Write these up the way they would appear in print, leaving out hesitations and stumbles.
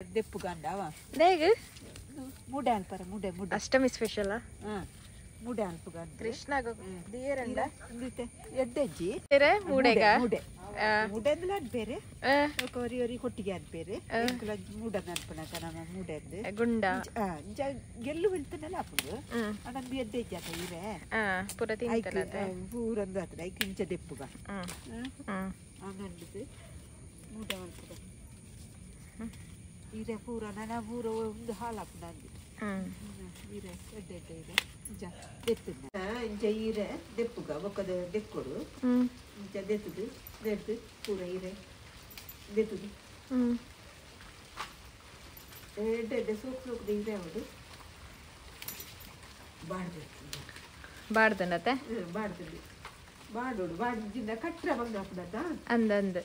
ದೆಪ್ಪು ಗಂಡವ ಹೇಗೆ ಮುಡೆ ಅನ್ಪರ ಮುಡೆ ಮುಡೆ ಅಷ್ಟಮಿ ಸ್ಪೆಷಲ್ ಮುಡೆ ಅನ್ಪು ಗಂಡ ಕೃಷ್ಣ ದಿಯರಂಡ ಇಂದಿತ್ತೆ ಎಡ್ಡೆಜ್ಜಿ ಬೇರೆ ಮೂಡೆಗ ಮುಡೆ ಮುಡೆ ಅಂದ್ರೆ ಅದು ಬೇರೆ ಒರಿ ಹೊಟ್ಟಿಗೆ ಅದು ಬೇರೆ ಮುಡೆ ಅನ್ಪಣಕ ನಮ್ಮ ಮುಡೆದ್ದು ಗುಂಡ ಗೆಲ್ಲು ಬೆಳ್ತಾನಲ್ಲ ಅಪ್ಪದು ಅಣ್ಣಂದು ಎಡ್ಡೆಜ್ಜಿ ಆತ ಇರೆ ಪೂರ ತಿಂತಲ್ಲ ಪೂರಂದು ಆತದ ಐಕ್ ಇಂಚ ದೆಪ್ಪುಗ ಹಂಗಂದು ಮುಡೆ ಅನ್ಪದ ಇರೆ ಪೂರ ನನ್ನ ಪೂರ ಒಂದು ಹಾಲು ಹಾಕು ನಂದು ಇರೆ ಎಡ್ಡೆ ಎಡ್ಡೆ ಇರೆ ಇಂಚ ದೆತ್ತದ ಇಂಚ ಇರೆ ದೆಪ್ಪುಗ ಬೊಕ್ಕದ ದೆಕ್ಕೊಡು ಇಂಚ ದೆತ್ತದು ದೆತ್ತು ಪೂರ ಇರೆ ದೆತ್ತದು ಎಡ್ಡೆ ಎಡ್ಡೆ ಸೋಕು ಸೋಕುದ ಇರೆ ಅವಡು ಬಾಡ್ದು ಬಾಡ್ದನತ್ತೆ ಬಾಡ್ದಲ್ಲಿ ಬಾಡೋಡು ಬಾಡಿದಿಂದ ಕಟ್ರ ಬಂಗ ಹಾಕ್ಬಿಡತ್ತ ಅಂದಂದು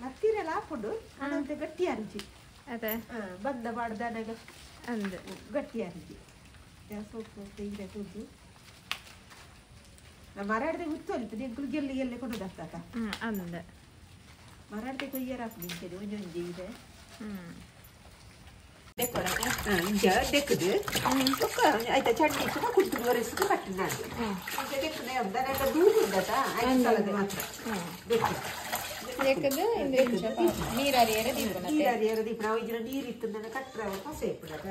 ಹತ್ತಿರಲ್ಲ ಹಾಕೊಂಡು ಅದಂತೆ ಗಟ್ಟಿ ಅರ್ಜಿ ಅದೇ ಬಂದ ಬಾಡ್ದಾಗ ಅಂದು ಗಟ್ಟಿ ಅರ್ಜಿ ಸೊಪ್ಪು ತೆಂಗಿನ ತುದ್ದು ಮರಾಡ್ದೆ ಹುತ್ತು ಅಲ್ಪ ನಿಂಕಲು ಗೆಲ್ಲಿ ಗೆಲ್ಲೆ ಕೊಡೋದಾಗ್ತದ ಅಂದ ಮರಾಡ್ದೆ ಕೊಯ್ಯರ ಹಾಕ್ಬಿಡ್ತೇನೆ ಒಂಜೊಂಜಿ ಇದೆ ದೆಕ್ಕದು ಆಯ್ತಾ ಚಟ್ನಿ ಸುಮ್ಮ ಕುಟ್ಟು ಒರೆಸಿದ್ದು ಕಟ್ಟಿ ನಾನು ದೆಕ್ಕದೆ ಅಂದ ದೂರ ಉಂಟಾ ಆಯ್ತು ಮಾತ್ರ ನೀರರಿಯರ ದೀಪ ನಾವು ಇದರ ನೀರಿತ್ತು ನನ್ನ ಕಟ್ಟ್ರ ಕಸ ಇಪ್ಪಡದ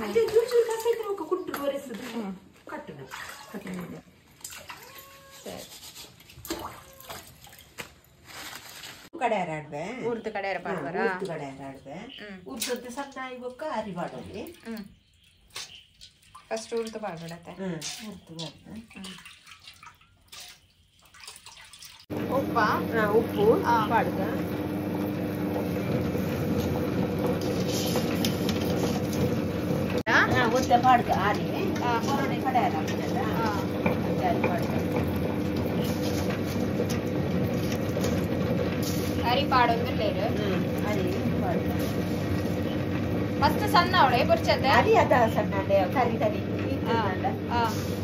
ಅಲ್ಲಿ ಚೂರು ಚೂರು ಕಸ ಇದ್ರೆ ಕುಟ್ಟು ಒರೆಸಿದ್ದು ಕಟ್ಟುನ ಕಡೆ ಆಡ್ಬೆ ಊರ್ದು ಕಡೆ ಪಾಡ್ಬಾರ ಊರ್ದು ಕಡೆ ಆಡ್ಬೆ ಊರ್ದು ಸಣ್ಣ ಇವಕ್ಕ ಅರಿ ಬಾಡೋಲಿ ಫಸ್ಟ್ ಊರ್ದು ಪಾಡ್ಬಿಡತ್ತೆ ಊರ್ದು ಬಾಡ್ಬೆ ಉಪ್ಪ ಉಪ್ಪು ಪಾಡ್ಗ ಒತ್ತ ಪಾಡ್ಗ ಆರಿ ಹೊರಡೆ ಕಡೆ ಹಾಕ್ತದ ಅರಿ ಪಾಡೋದಿಲ್ಲೇರು ಅರಿ ಪಾಡ್ಗ ಮಸ್ತ್ ಸಣ್ಣ ಅವಳೆ ಬರ್ಚತೆ ಅರಿ ಅದ ಸಣ್ಣ ಕರಿ ಕರಿ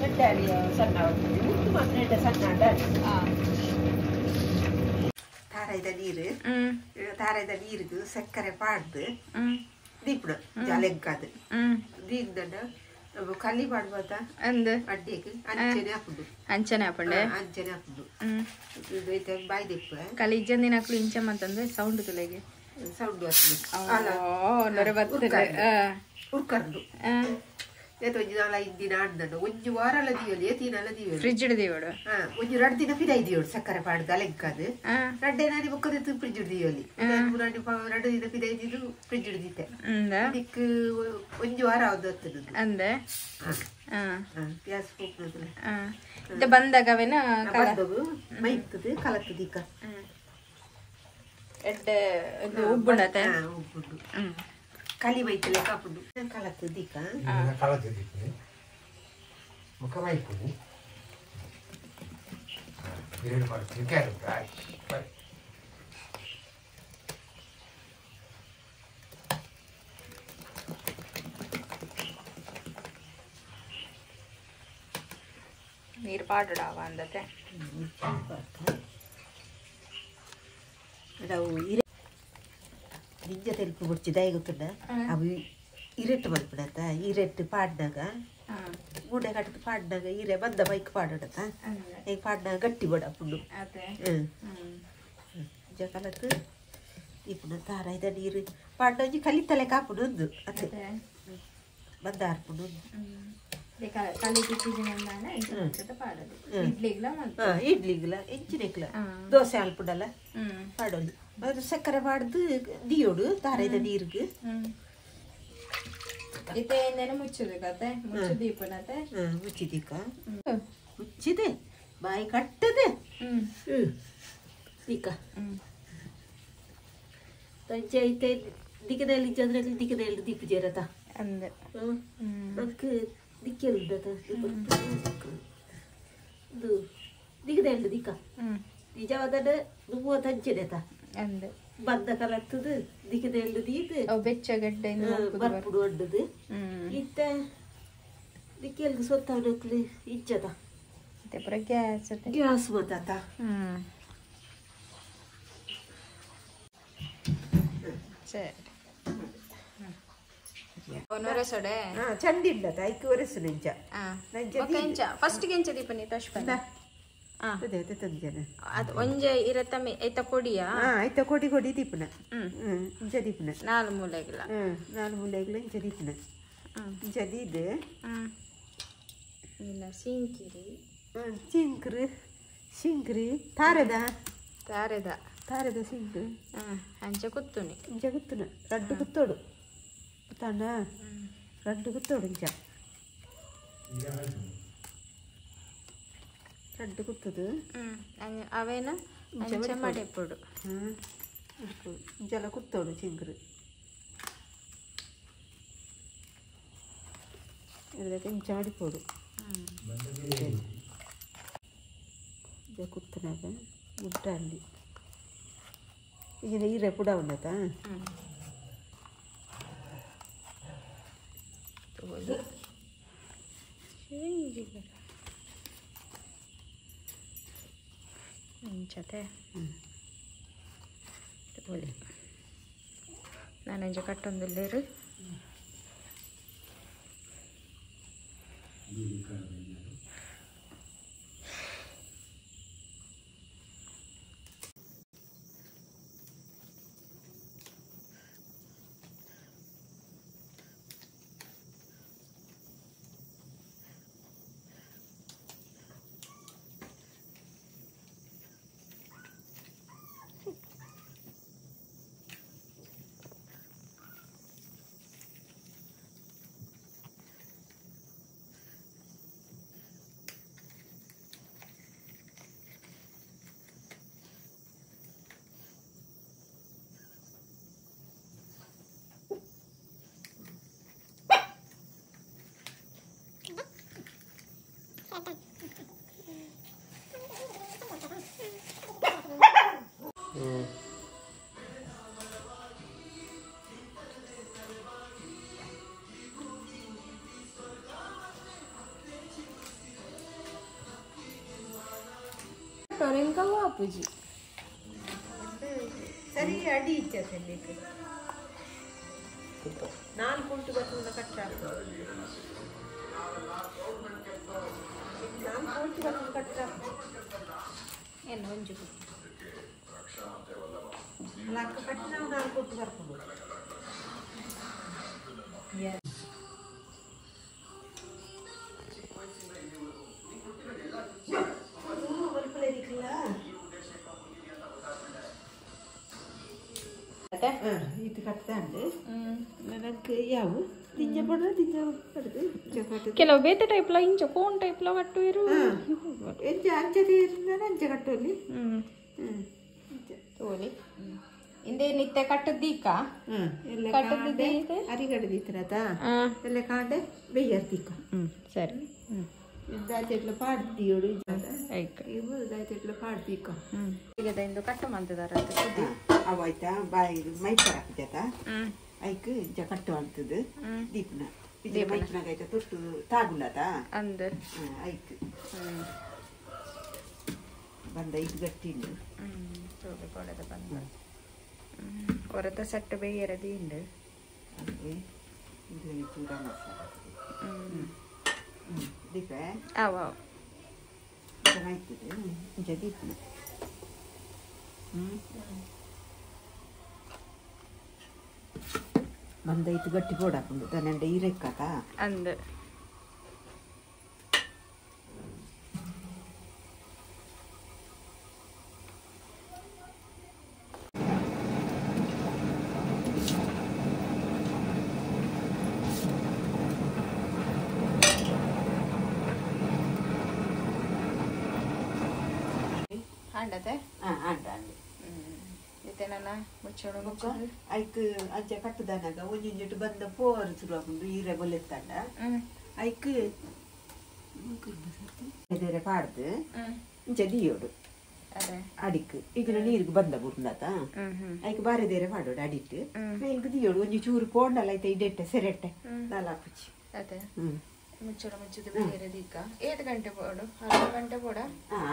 ಗಡ್ಡೆ ಅರಿ ಸಣ್ಣ ಉಪ್ಪು ಮಾತ್ರ ಸಣ್ಣ ತಾರಾಯ್ದ ನೀರು ತಾರಾಯ್ದ ನೀರಿಗೂ ಸಕ್ಕರೆ ಪಾಡ್ದು ದೀಪಡು ಜಾಲೆಗ್ಗಾದು ದೀಗ್ದಣ್ಣ ಕಲ್ಲಿ ಪಾಡ್ಬೋದ ಅಂದ್ ಅಡ್ಡಿಗೆ ಅಂಚನೆ ಹಾಕುದು ಅಂಚನೆ ಹಾಪಂಡೆ ಅಂಚನೆ ಹಾಕುದು ಬಾಯಿ ದೀಪ ಕಲಿ ಇಜ್ಜಂದಿನ ಹಾಕ್ಲು ಇಂಚ ಅಂತಂದ್ರೆ ಸೌಂಡ್ ತುಲೆಗೆ ಸೌಂಡ್ ಉರ್ಕರ್ದು ಒಂಜಿನಾಲ ಇಂದಿನ ಆಡ್ದಣ್ಣ ಒಂಜು ವಾರಲ ದಿಯೋಲಿ ತೀನಲ ದಿಯೋಲಿ ಫ್ರಿಜ್ ಹಿಡಿದೀವಡು ಒಂಜು 2 ದಿನ ಪಿದ ಇದೀವಡು ಸಕ್ಕರೆ ಪಾಡ್ದು ಅಲೆಗ್ಗಾದು 2 ನಾಡಿ ಬೊಕ್ಕದಿತ್ತು ಫ್ರಿಜ್ ಹಿಡಿದಿಯೋಲಿ 2 ದಿನ ಪಿದ ಇದ್ದಿದ್ದು ಫ್ರಿಜ್ ಹಿಡಿದಿತ್ತೆ ಅದಕ್ಕೆ ಒಂಜು ವಾರ ಆವ್ದು ಹತ್ತದು ಅಂದೆ ಗ್ಯಾಸ್ ಹೋಗ್ತದೆ ಬಂದಾಗವೇನ ಮೈತದು ಕಲತ್ತದೀಕ ಎಡ್ಡೆ ಉಬ್ಬುಂಡತೆ ಉಬ್ಬುಂಡು ಕಲಿ ಬೈತಲೆ ಕಾಪುಂಡು ಕಲತ್ತದೀಕ ಮುಖ ಮೈಪುಡು ಎರಡು ಮಾಡ್ತೀನಿ ಕ್ಯಾರೆಟ್ ನೀರು ಪಾಡಾವ ಅಂದತೆ ನಿಂಜ ತೆಲುಪು ಮುಡ್ಚಿ ದಯ ಗೊತ್ತುಂಡ ಅವು ಇರೆಟ್ಟು ಮಲ್ಪಡತ್ತ ಇರೆಟ್ಟು ಪಾಡ್ನಾಗ ಮೂಡೆ ಕಟ್ಟದು ಪಾಡ್ನಾಗ ಇರೆ ಬಂದ ಬೈಕ್ ಪಾಡೋಡತ್ತ ಈಗ ಪಾಡ್ನಾಗ ಗಟ್ಟಿ ಬಡ ಪುಂಡು ಕಲತ್ತು ಇಪ್ಪುನ ತಾರಾಯ್ದ ನೀರು ಪಾಡ್ನೊಂಜಿ ಕಲಿತಲೆ ಕಾಪುಡು ಒಂದು ಅತ್ತೆ ಬಂದ ಹಾರ್ಪುಡು ಇಡ್ಲಿಗ್ಲ ಹೆಚ್ಚಿನಕ್ಲ ದೋಸೆ ಹಾಲ್ಪುಡಲ್ಲ ಪಾಡೋದು ಅದು ಸಕ್ಕರೆ ಪಾಡ್ದು ದಿಯೋಡು ತಾರಾಯ್ದ ನೀರ್ಗೆ ಮುಚ್ಚಿದೀಕ ಮುಚ್ಚಿದೆ ಬಾಯಿ ಕಟ್ಟದೆ ದೀಕ ತಂಚೆ ಐತೆ ದಿಕ್ಕದಲ್ಲಿ ಚಂದ್ರಲ್ಲಿ ದಿಕ್ಕದಲ್ಲಿ ದೀಪ ಜೇರತ ಅಂದೆ ಅದಕ್ಕೆ ದಿಕ್ಕೆಲ್ಲ ಇದು ದಿಕ್ಕದಲ್ಲಿ ದಿಕ್ಕ ನಿಜವಾದ ನುವ್ವ ತಂಚೆನೆತ ಅಂದೆ ಬಂದ ಕಲತ್ತದು ದಿಕ್ಕದಲ್ಲಿ ದೀತು ಬೆಚ್ಚಗಡ್ಡೆ ಬರ್ಪುಡು ಒಡ್ಡದು ಇತ್ತ ದಿಕ್ಕೆಲ್ದು ಸೊತ್ತವನಕ್ಲಿ ಇಜ್ಜದ ಮತ್ತೆ ಪುರ ಗ್ಯಾಸ್ ಗ್ಯಾಸ್ ಮತ್ತಾತ ಸರಿ ಒನೊರೆಸೊಡೆ ಚಂದ ಇಲ್ಲದ ಐಕ್ ಒರೆಸು ನೆಂಚ ಎಂಚ ಫಸ್ಟ್ ಎಂಚ ದೀಪನಿ ತೋಷ್ಪಂದ ಅದೇ ತಂಜನ ಅದು ಒಂಜೆ ಇರತ್ತಮ್ಮೆ ಐತ ಕೊಡಿಯಾ ಐತ ಕೊಡಿ ಕೊಡಿ ದೀಪನ ಇಂಚ ದೀಪನ ನಾಲ್ ಮೂಲೆಗಿಲ್ಲ ನಾಲ್ ಮೂಲೆಗಿಲ್ಲ ಇಂಚ ದೀಪನ ಇಂಚ ದೀದು ಇಲ್ಲ ಸಿಂಕಿರಿ ಚಿಂಕ್ರು ಶಿಂಕ್ರಿ ತಾರದ ತಾರೆದ ತಾರದ ಸಿಂಕ್ರು ಅಂಚೆ ಕುತ್ತುನಿ ಇಂಚ ಕುತ್ತುನ ರಡ್ಡು ಕುತ್ತೋಡು ತಾಂಡ ರಡ್ಡು ಕುತ್ತೋಡು ಇಂಚ ರಡ್ಡು ಕುತ್ತದು ಅವೇನ ಅಂಚೆ ಮಡೆಪುಡು ಇಂಚೆಲ್ಲ ಕುತ್ತೋಡು ಚಿಂಕ್ರು ಇದಕ್ಕೆ ಇಂಚ ಮಡಿಪೋಡು ಕುತ್ತನಾಗ ಮುಡ್ಡ ಅಲ್ಲಿ ಈಗ ಈರೆ ಕೂಡ ಉಂಡತ ಇಂಚತೆ ತಗೊಳ್ಳಿ ನಾನಂಜ ಕಟ್ಟೊಂದಿಲ್ಲೇರು ಅಪ್ಪುಜಿ ಸರಿ ಅಡಿ ಇಚ್ಛೆ ನಾಲ್ಕು ಉಂಟು ಬರ್ತದ ಕಟ್ಟ ನಾಲ್ಕು ಉಂಟು ಬರ್ತದ ಕಟ್ಟ ಏನು ಒಂಜು ನಾಲ್ಕು ಕಟ್ಟ ನಾವು ನಾಲ್ಕು ಉಂಟು ಬರ್ಕೊಂಡು ಇದು ಕಟ್ತಾಂಡು ನನಗೆ ಯಾವು ತಿಂಜ ಪಡ ತಿಂಜ ಪಡ್ದು ಕೆಲವು ಬೇತೆ ಟೈಪ್ಲ ಇಂಚ ಕೋನ್ ಟೈಪ್ಲ ಕಟ್ಟು ಇರು ಎಂಚ ಅಂಚದಿ ಅಂಚ ಕಟ್ಟೋಲಿ ತೋಲಿ ಇಂದೇ ನಿತ್ಯ ಕಟ್ಟದ್ದೀಕ ಎಲ್ಲ ಅರಿಗಡೆ ದೀತರತ ಎಲ್ಲ ಕಾಂಡೆ ಬೆಯ್ಯರ್ತಿಕ್ಕ ಸರಿ ದಾಯ್ತೆಟ್ಲ ಪಾಡ್ತೀಯೋಡು ಇವು ದಾಯ್ತೆಟ್ಲ ಪಾಡ್ತಿಕ್ಕ ಈಗ ಇಂದು ಕಟ್ಟು ಮಂತದಾರ ಅವಾಯ್ತಾ ಬಾಯಿ ಮೈಪರ ಹಾಕಿದ ಐಕ್ ಇಂಚ ಕಟ್ಟು ಅಂತದ್ದು ದೀಪನ ಇದು ಮೈಪನಾಗ ಆಯ್ತಾ ತೊಟ್ಟು ತಾಗುಲದ ಅಂದ ಐಕ್ ಬಂದ ಇದು ಗಟ್ಟಿಂಡು ತೋಲಿ ಕೊಡದ ಬಂದ ಕೊರತ ಸಟ್ಟು ಬೇಯರದಿ ಉಂಡು ಅದೇ ಇದು ಚೂಡ ಮಸಾಲ ದೀಪ ಅವ ಚೆನ್ನಾಗ್ತದೆ ಇಂಚ ದೀಪನ ಬಂದೈತು ಗಟ್ಟಿ ಪೋಡಾಕೊಂಡು ತನ್ನಂಡೆ ಇರೆಕ್ಕತ ಅಂದ ಅಂಡತೆ ಅಂಡ ಮತ್ತೆ ನನ್ನ ಮುಚ್ಚೋಣ ಮುಚ್ಚೋಣ ಐಕ್ ಅಜ್ಜ ಕಟ್ಟದನಾಗ ಒಂಜಿಂಜಿಟ್ಟು ಬಂದ ಪೋರ್ ಶುರು ಹಾಕೊಂಡು ಈರೆ ಬೊಲೆತ್ತಂಡ ಐಕ್ ಬೇರೆ ಪಾಡ್ದು ಇಂಚ ದಿಯೋಡು ಅಡಿಕ್ ಈಗ ನೀರಿಗೆ ಬಂದ ಬುರ್ನತ ಐಕ್ ಬಾರಿ ದೇರೆ ಪಾಡೋಡು ಅಡಿಟ್ಟು ಮೇಲ್ಗೆ ದಿಯೋಡು ಒಂಜಿ ಚೂರು ಪೋಂಡಲ್ಲ ಐತೆ ಇಡೆಟ್ಟೆ ಸೆರೆಟ್ಟೆ ನಾಲ್ಕುಚ್ಚಿ ಮುಚ್ಚಳ ಮುಚ್ಚಿದ ಬೇರೆ ದಿಕ್ಕ 8 ಗಂಟೆ ಬೋಡು ಅರ್ಧ ಗಂಟೆ ಬೋಡ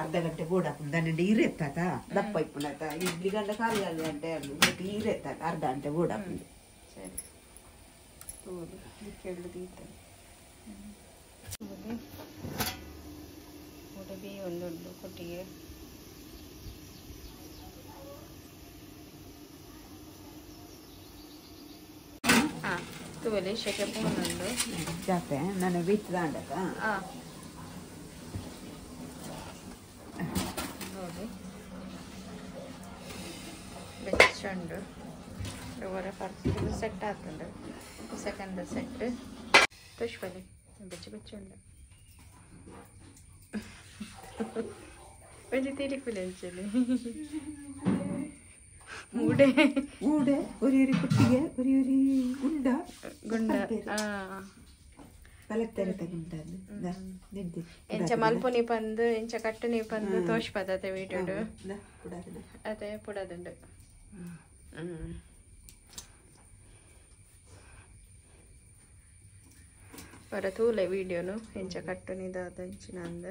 ಅರ್ಧ ಗಂಟೆ ಬೋಡಾಪುಂಡು దాన్ని ఈరెత్తాత దప్ప ఇప్పుడత ఇడ్లీ గంట 4 గంటೆ ఈరెత్తాత అర్ధ గంటೆ ಬೋಡಾಪುಂಡು ಸರಿ ತೋದು ದಿಕ್ಕೆಳ್ಳು ದೀತ ಉಡಬಿ ಒಂದೊಂದು ಕೊಟ್ಟಿಗೆ ತುವಲಿ ಶೆಕೆ ಪೂನೊಂದು ಜಾತೆ ನಾನು ಬಿತ್ತದಾಂಡಕ ನೋಡಿ ಬೆಚ್ಚಂಡು ಇವರ ಫಸ್ಟ್ ಸೆಟ್ ಆಗ್ತದೆ ಸೆಕೆಂಡ್ ಸೆಟ್ ತುಷ್ಪಲಿ ಬೆಚ್ಚುಂಡು ಒಂಚು ತಿರುಕುಲೆಂಚಲಿ ಮೂಡೆ ಮೂಡೆ ഒരു കുട്ടിയെ ഒരു ಗುಂಡ ಗುಂಡ ಪಲಕ್ತರತ ಗುಂಡದು ನಿದ್ದೆ ಎಂಚ ಮಲ್ಪುನಿ ಪಂದು ಎಂಚ ಕಟ್ಟುನಿ ಪಂದು ತೋಷ್ಪದತೆ ವೀಡಿಯೋಡು ಅದೇ ಪುಡದುಂಡು ಬರ ತೂಲೆ ವೀಡಿಯೋನು ಎಂಚ ಕಟ್ಟುನಿದಾದ ಎಂಚಿನ ಅಂದ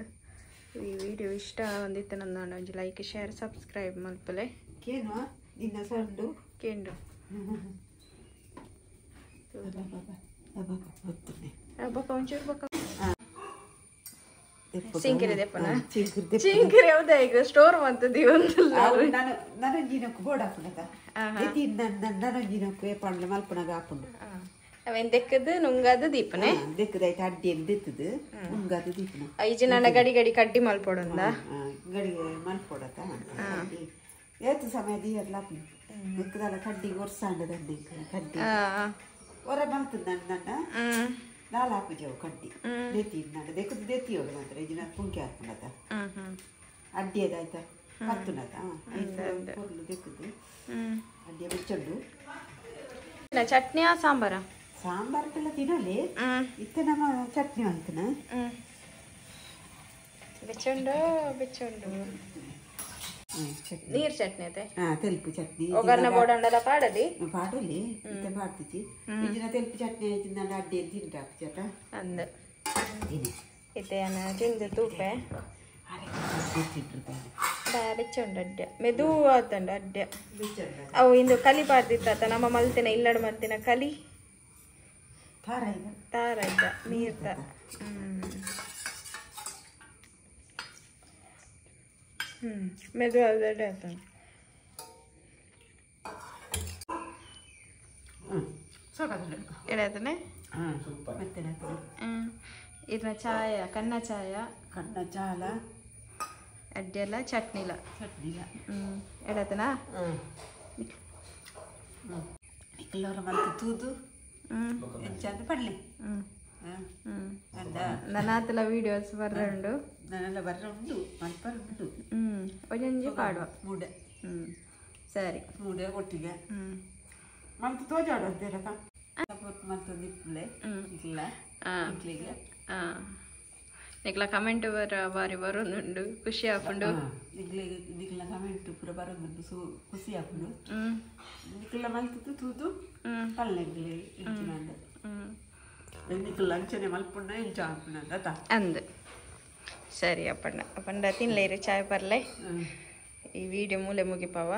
ಈ ವಿಡಿಯೋ ಇಷ್ಟ ಒಂದಿತ್ತು ನನ್ನ ಒಂಜಿ ಲೈಕ್ ಶೇರ್ ಸಬ್ಸ್ಕ್ರೈಬ್ ಮಲ್ಪಲೆ ಕೇನು ನಿನ್ನ ಸೊಂಡು ಕೇಂಡು ಬೊಕ್ಕ ಒಂಚೂರು ಬೊಕ್ಕ ಸಿಂಕಿರಿ ದೆಪ್ಪನ ಸಿಂಕಿರಿ ಯಾವ್ದ ಈಗ ಸ್ಟೋರ್ ಮಂತದಿ ಒಂದು ನಾನು ನನಂಜಿನಕ್ಕು ಬೋರ್ಡ್ ಹಾಕೊಂಡದ ನನಂಜಿನಕ್ಕು ಪಂಡ್ಲೆ ಮಲ್ಪನಾಗ ಹಾಕೊಂಡು ಅವೇನ್ ದೆಕ್ಕದು ನುಂಗದು ದೀಪನೆ ದೆಕ್ಕದಾಯ್ತು ಅಡ್ಡಿಯಲ್ಲಿ ದೆತ್ತದು ನುಂಗದು ದೀಪನ ಐಜಿ ನನ್ನ ಗಡಿ ಗಡಿ ಕಡ್ಡಿ ಮಲ್ಪೊಡೊಂದ ಗಡಿಗೆ ಮಲ್ಪೊಡತ ಏತು ಸಮಯ ದೀಯರ್ಲ ದೆಕ್ಕದಲ್ಲ ಕಡ್ಡಿ ಒರ್ಸಾಂಡದಂಡಿ ಕಡ್ಡಿ ಹೊರ ಮಲ್ತದ ನನ್ನ ನಾಲ್ ಹಾಕುಜವು ಕಡ್ಡಿ ದೆತ್ತಿ ನನ್ನ ದೆಕ್ಕದು ದೆತ್ತಿಯೋಡು ಮಾತ್ರ ಇದನ್ನ ಪುಂಕಿ ಹಾಕೊಂಡದ ಅಡ್ಡಿ ಅದಾಯ್ತ ಹತ್ತುನದ ಪೊರ್ಲು ದೆಕ್ಕದು ಅಡ್ಡಿಯ ಬೆಚ್ಚಂಡು ಚಟ್ನಿಯ ಸಾಂಬಾರ ಸಾಂಬಾರ್ಗೆಲ್ಲ ತಿನ್ನಲಿ ಇತ್ತೆ ನಮ್ಮ ಚಟ್ನಿ ಅಂತನ ಬೆಚ್ಚುಂಡು ಬೆಚ್ಚುಂಡು ನೀರ್ ಚಟ್ನಿ ಅದೇ ತೆಲುಪು ಚಟ್ನಿ ಒಗ್ಗರ್ನ ಬೋಡಂಡಲ ಪಾಡಲಿ ಪಾಡಲಿ ಇತ್ತೆ ಪಾಡ್ತಿಚ್ಚಿ ಇದನ್ನ ತೆಲುಪು ಚಟ್ನಿ ಆಯ್ತು ನಾನು ಅಡ್ಡಿಯಲ್ಲಿ ತಿಂಟಾಕು ಚಟ ಅಂದ ಇತ್ತೆ ತಿಂದು ತೂಪೆ ಬೆಚ್ಚುಂಡು ಅಡ್ಡ ಮೆದು ಆತಂಡು ಅಡ್ಡ ಅವು ಇಂದು ಕಲಿ ಪಾಡ್ದಿತ್ತ ನಮ್ಮ ಮಲ್ತಿನ ಇಲ್ಲಡು ಮಲ್ತಿನ ಕಲಿ ತಾರ ಇದ್ದ ನೀರ್ತ ಮೆದು ಅಡ್ಡ ಆತ ಎಡತನೆ ಇದನ್ನ ಚಾಯ ಕನ್ನ ಚಾಲ ಅಡ್ಡೆಲ್ಲ ಚಟ್ನಿಲ ಎಡತನ ಎಲ್ಲರ ಮಲ್ತು ತೂದು ಎಂಚಂದ ಪಡ್ಲಿ ನನ್ನತ್ತೆಲ್ಲ ವಿಡಿಯೋಸ್ ಬರ್ರಂಡು ನನ್ನೆಲ್ಲ ಬರ್ರ ಉಂಟು ಮಲ್ಪರುಂಟು ಒಂಜೊಂಜಿ ಪಾಡುವ ಮೂಡೆ ಸರಿ ಮೂಡೆ ಒಟ್ಟಿಗೆ ಮಲ್ತು ತೋಜಾಡು ಅಂತೇರಪ್ಪ ಮಲ್ತೊಂದು ಇಪ್ಪಲೆ ಇಲ್ಲ ಇಡ್ಲಿಗೆ ನಿಕ್ಲ ಕಮೆಂಟ್ ಬಾರಿ ಬರೋದುಂಡು ಖುಷಿ ಹಾಕೊಂಡು ನಿಕ್ಲ ಕಮೆಂಟ್ ಪೂರ ಬರೋದುಂಡು ಖುಷಿ ಹಾಕೊಂಡು ನಿಕ್ಲ ಮಲ್ತು ತೂದು ಪಲ್ಲೆಗ್ಲಿ ಇಂಚಿನಂದ ನಿಕ್ಲ ಅಂಚನೆ ಮಲ್ಪುಂಡ ಇಂಚ ಹಾಕೊಂಡ ಅಂದು ಸರಿ ಅಪ್ಪಣ್ಣ ತಿನ್ಲೇರಿ ಚಾಯ್ ಬರ್ಲೆ ಈ ವಿಡಿಯೋ ಮೂಲೆ ಮುಗಿಪಾವ